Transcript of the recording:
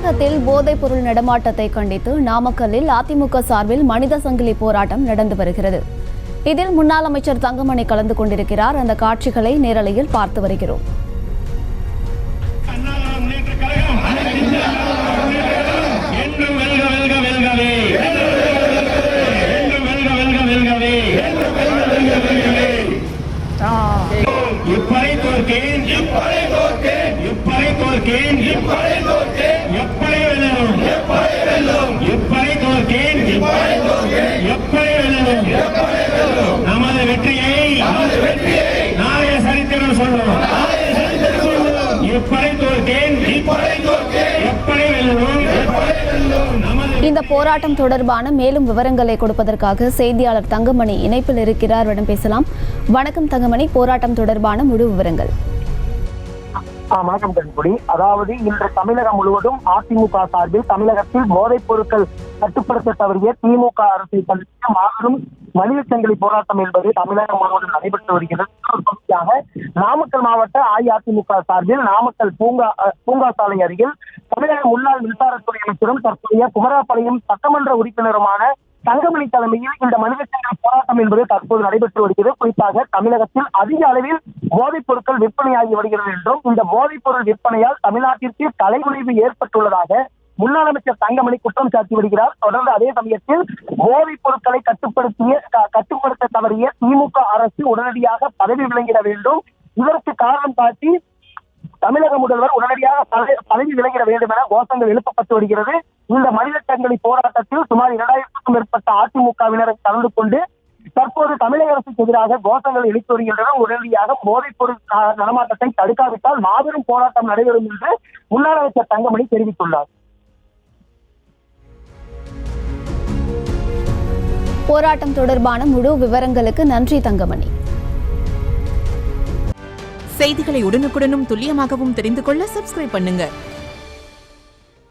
தமிழகத்தில் போதைப் பொருள் நடமாட்டத்தை கண்டித்து நாமக்கல்லில் அதிமுக சார்பில் மனித சங்கிலி போராட்டம் நடந்து வருகிறது. இதில் முன்னாள் அமைச்சர் தங்கமணி கலந்து கொண்டிருக்கிறார். அந்த காட்சிகளை நேரலையில் பார்த்து வருகிறோம். நமது வெற்றியை நாளைய சரித்திரம் சொல்லுவோம். இந்த போராட்டம் தொடர்பான மேலும் விவரங்களை கொடுப்பதற்காக செய்தியாளர் தங்கமணி இணைப்பில் இருக்கிறார். பேசலாம். வணக்கம் தங்கமணி, போராட்டம் தொடர்பான முழு விவரங்கள். வணக்கம் கண்புடி. அதாவது இன்று தமிழகம் முழுவதும் அதிமுக சார்பில் தமிழகத்தில் போதைப் பொருட்கள் கட்டுப்படுத்த தவறிய திமுக அரசை கண்டித்து மாபெரும் மனித சங்கிலி போராட்டம் என்பது தமிழகம் முழுவதும் நடைபெற்று வருகிறது. பகுதியாக நாமக்கல் மாவட்ட அஇஅதிமுக சார்பில் நாமக்கல் பூங்கா சாலை அருகில் தமிழக முன்னாள் மின்சாரத்துறை அமைச்சரும் தற்போதைய குமராபாளையம் சட்டமன்ற உறுப்பினருமான தங்கமணி தலைமையில் இந்த மனித சங்கிலி போராட்டம் என்பது தற்போது நடைபெற்று வருகிறது. குறிப்பாக தமிழகத்தில் அதிக அளவில் போதைப் பொருட்கள் விற்பனையாகி வருகிறது என்றும் இந்த போதைப் பொருள் விற்பனையால் தமிழ்நாட்டிற்கு தலைகுனிவு ஏற்பட்டுள்ளதாக முன்னாள் அமைச்சர் தங்கமணி குற்றம் சாட்டி வருகிறார். தொடர்ந்து அதே சமயத்தில் போதைப் பொருட்களை கட்டுப்படுத்த தவறிய திமுக அரசு உடனடியாக பதவி விலகிட வேண்டும், இதற்கு காரணம் காட்டி தமிழக முதல்வர் உடனடியாக பதவி விலகிட வேண்டும் என கோஷங்கள் எழுப்பப்பட்டு வருகிறது. இந்த மனித சங்கிலி போராட்டத்தில் சுமார் 2000க்கும் மேற்பட்ட அதிமுகவினர் கலந்து கொண்டு தற்போது தமிழக அரசுக்கு எதிராக கோஷங்கள் எழுப்பி வருகின்றனர். உடனடியாக போதைப் பொருள் நடமாட்டத்தை தடுக்காவிட்டால் மாபெரும் போராட்டம் நடைபெறும் என்று முன்னாள் அமைச்சர் தங்கமணி தெரிவித்துள்ளார். போராட்டம் தொடர்பான முழு விவரங்களுக்கு நன்றி தங்கமணி. செய்திகளை உடனுக்குடனும் துல்லியமாகவும் தெரிந்து கொள்ள சப்ஸ்கிரைப் பண்ணுங்க.